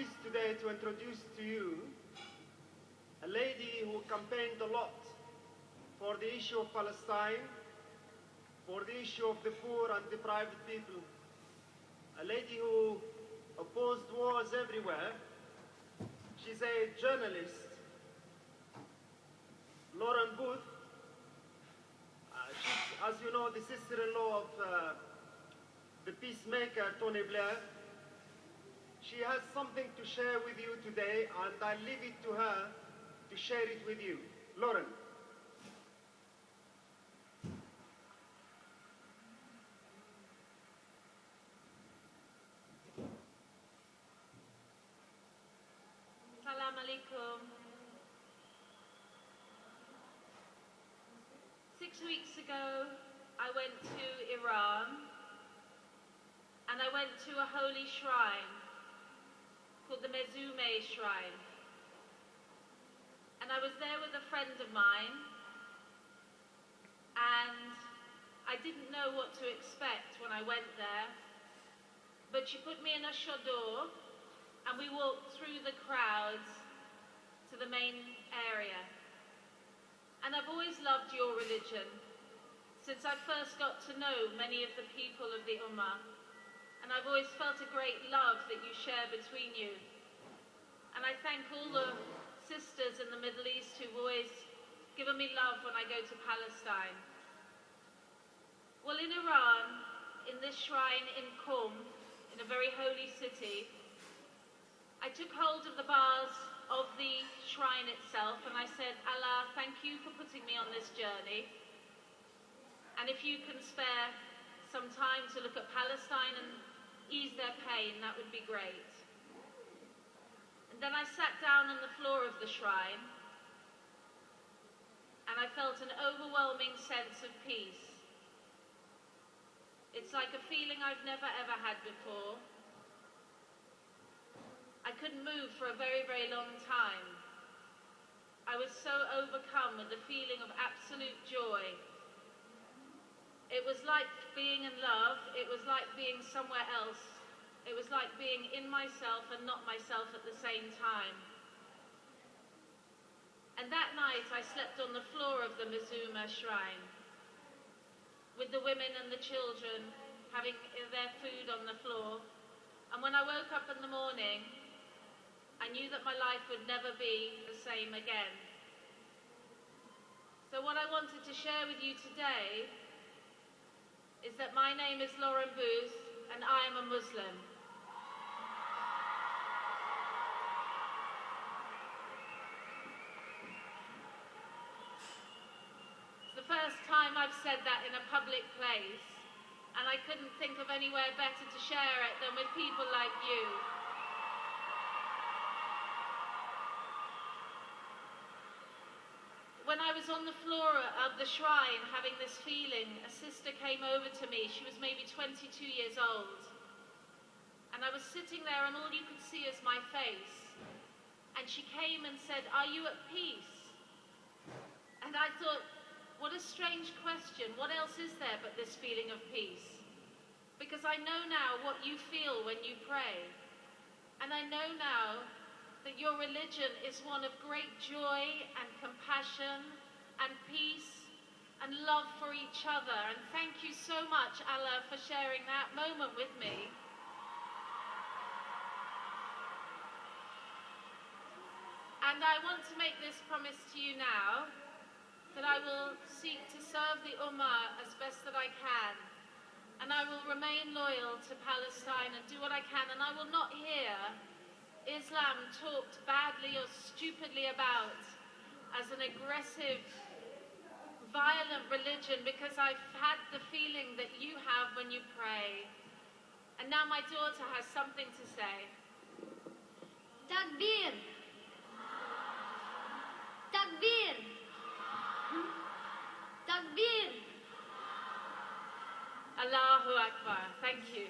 pleased today to introduce to you a lady who campaigned a lot for the issue of Palestine, for the issue of the poor and deprived people, a lady who opposed wars everywhere. She's a journalist, Lauren Booth. She's, as you know, the sister-in-law of the peacemaker, Tony Blair. She has something to share with you today, and I leave it to her to share it with you. Lauren. Salam alaikum. 6 weeks ago, I went to Iran, and I went to a holy shrine called the Mezume Shrine. And I was there with a friend of mine, and I didn't know what to expect when I went there, but she put me in a chador, and we walked through the crowds to the main area. And I've always loved your religion, since I first got to know many of the people of the Ummah. And I've always felt a great love that you share between you. And I thank all the sisters in the Middle East who've always given me love when I go to Palestine. Well, in Iran, in this shrine in Qom, in a very holy city, I took hold of the bars of the shrine itself and I said, Allah, thank you for putting me on this journey. And if you can spare some time to look at Palestine and ease their pain, that would be great. And then I sat down on the floor of the shrine and I felt an overwhelming sense of peace. It's like a feeling I've never ever had before. I couldn't move for a very, very long time. I was so overcome with the feeling of absolute joy. It was like being in love. It was like being somewhere else. It was like being in myself and not myself at the same time. And that night I slept on the floor of the Mezume Shrine, with the women and the children having their food on the floor. And when I woke up in the morning, I knew that my life would never be the same again. So what I wanted to share with you today is that my name is Lauren Booth and I am a Muslim. It's the first time I've said that in a public place, and I couldn't think of anywhere better to share it than with people like you. When I was on the floor of the shrine having this feeling, a sister came over to me. She was maybe 22 years old. And I was sitting there and all you could see is my face. And she came and said, "Are you at peace?" And I thought, what a strange question. What else is there but this feeling of peace? Because I know now what you feel when you pray. And I know now that your religion is one of great joy and compassion and peace and love for each other. And thank you so much, Allah, for sharing that moment with me. And I want to make this promise to you now, that I will seek to serve the Ummah as best that I can. And I will remain loyal to Palestine and do what I can. And I will not hear Islam talked badly or stupidly about as an aggressive, violent religion, because I've had the feeling that you have when you pray. And now my daughter has something to say. Takbir! Takbir! Takbir! Allahu Akbar. Thank you.